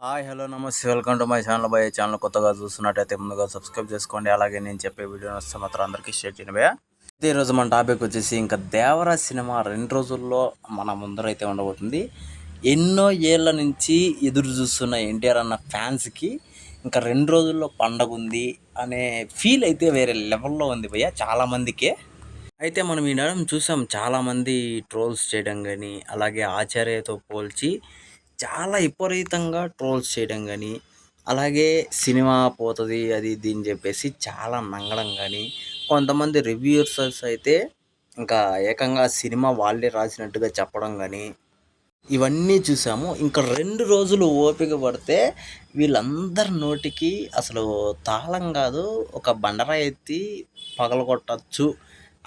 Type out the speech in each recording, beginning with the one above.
Hi hello నమస్తే welcome to my channel భయ్య. Channel కొత్తగా చూస్తున్నట్టయితే ముందుగా సబ్స్క్రైబ్ చేసుకోండి. అలాగే నేను చెప్పే వీడియోని వస్తే మాత్రం అందరికీ షేర్ చేయండి భయ్య. అయితే ఈరోజు మన టాపిక్ వచ్చేసి ఇంకా దేవరా సినిమా 2 రోజుల్లో మన ముందరైతే ఉండబోతుంది. ఎన్నో ఏళ్ళ నుంచి ఎదురు చూస్తున్న ఎన్టీఆర్ అన్న ఫ్యాన్స్కి ఇంకా 2 రోజుల్లో పండగ ఉంది అనే ఫీల్ అయితే వేరే లెవెల్లో ఉంది భయ్య చాలామందికి. అయితే మనం ఈ నడుమ చూసాం చాలామంది ట్రోల్స్ చేయడం కానీ, అలాగే ఆచార్యతో పోల్చి చాలా విపరీతంగా ట్రోల్స్ చేయడం కానీ, అలాగే సినిమా పోతుంది అది ఇది అని చెప్పేసి చాలా నంగడం కానీ, కొంతమంది రివ్యూయర్స్ అయితే ఇంకా ఏకంగా సినిమా వాళ్ళే రాసినట్టుగా చెప్పడం కానీ, ఇవన్నీ చూసాము. ఇంకా 2 రోజులు ఓపిక పడితే వీళ్ళందరి నోటికి అసలు తాళం కాదు, ఒక బండరాయి ఎత్తి పగలగొట్టచ్చు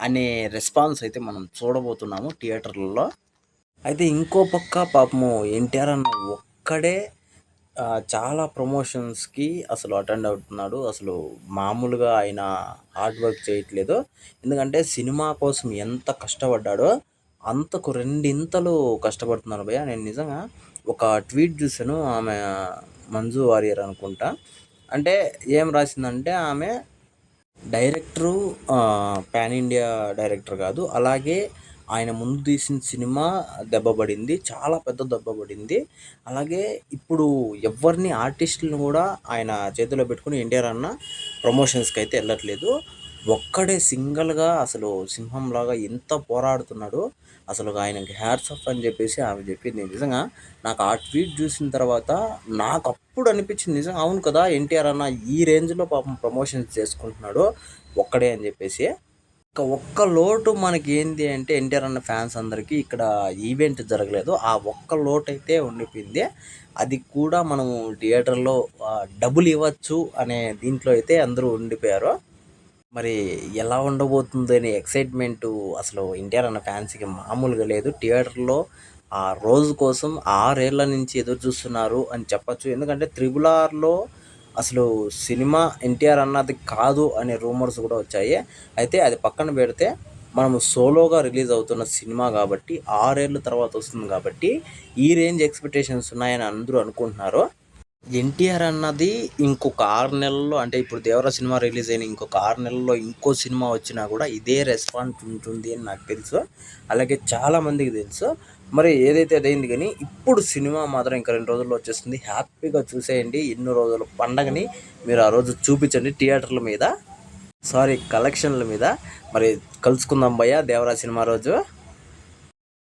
అనే రెస్పాన్స్ అయితే మనం చూడబోతున్నాము థియేటర్లలో. అయితే ఇంకో పక్క పాపము ఎన్టీఆర్ అన్న ఒక్కడే చాలా ప్రమోషన్స్కి అసలు అటెండ్ అవుతున్నాడు. అసలు మామూలుగా ఆయన హార్డ్ వర్క్ చేయట్లేదు. ఎందుకంటే సినిమా కోసం ఎంత కష్టపడ్డాడో అంతకు రెండింతలు కష్టపడుతున్నారు భయ్య. నేను నిజంగా ఒక ట్వీట్ చూసాను, ఆమె మంజు వారియర్ అనుకుంటా. అంటే ఏం రాసిందంటే ఆమె డైరెక్టరు పాన్ ఇండియా డైరెక్టర్ కాదు, అలాగే ఆయన ముందు తీసిన సినిమా దెబ్బపడింది, చాలా పెద్ద దెబ్బపడింది. అలాగే ఇప్పుడు ఎవరిని ఆర్టిస్టులను కూడా ఆయన చేతిలో పెట్టుకుని ఎన్టీఆర్ అన్న ప్రమోషన్స్కి అయితే వెళ్ళట్లేదు. ఒక్కడే సింగిల్గా అసలు సింహంలాగా ఎంత పోరాడుతున్నాడు. అసలు ఆయనకి హ్యాట్స్ ఆఫ్ అని చెప్పేసి ఆమె చెప్పింది. నిజంగా నాకు ఆ ట్వీట్ చూసిన తర్వాత నాకు అప్పుడు అనిపించింది, నిజంగా అవును కదా, ఎన్టీఆర్ అన్న ఈ రేంజ్లో పాపం ప్రమోషన్స్ చేసుకుంటున్నాడు ఒక్కడే అని చెప్పేసి. ఇంకా ఒక్క లోటు మనకి ఏంటి అంటే ఎన్టీఆర్ అన్న ఫ్యాన్స్ అందరికీ ఇక్కడ ఈవెంట్ జరగలేదు. ఆ ఒక్క లోటు అయితే ఉండిపోయింది. అది కూడా మనము థియేటర్లో డబ్బులు ఇవ్వచ్చు అనే దీంట్లో అయితే అందరూ ఉండిపోయారు. మరి ఎలా ఉండబోతుందనే ఎక్సైట్మెంటు అసలు ఎన్టీఆర్ అన్న ఫ్యాన్స్కి మామూలుగా లేదు. థియేటర్లో ఆ రోజు కోసం 6 ఏళ్ల నుంచి ఎదురు చూస్తున్నారు అని చెప్పచ్చు. ఎందుకంటే త్రిబుల్ ఆర్లో అసలు సినిమా ఎన్టీఆర్ అన్నది కాదు అనే రూమర్స్ కూడా వచ్చాయి. అయితే అది పక్కన పెడితే మనము సోలోగా రిలీజ్ అవుతున్న సినిమా కాబట్టి 6 ఏళ్ళ తర్వాత వస్తుంది కాబట్టి ఈ రేంజ్ ఎక్స్పెక్టేషన్స్ ఉన్నాయని అందరూ అనుకుంటున్నారు. ఎన్టీఆర్ అన్నది ఇంకొక 6 నెలల్లో, అంటే ఇప్పుడు దేవరా సినిమా రిలీజ్ అయిన ఇంకొక 6 నెలల్లో ఇంకో సినిమా వచ్చినా కూడా ఇదే రెస్పాన్స్ ఉంటుంది అని నాకు తెలుసు, అలాగే చాలామందికి తెలుసు. మరి ఏదైతే అదైంది కానీ ఇప్పుడు సినిమా మాత్రం ఇంకా 2 రోజుల్లో వచ్చేస్తుంది. హ్యాపీగా చూసేయండి. ఎన్నో రోజుల పండగని మీరు ఆ రోజు చూపించండి థియేటర్ల మీద, కలెక్షన్ల మీద. మరి కలుసుకుందాం భయ్య దేవరా సినిమా రోజు.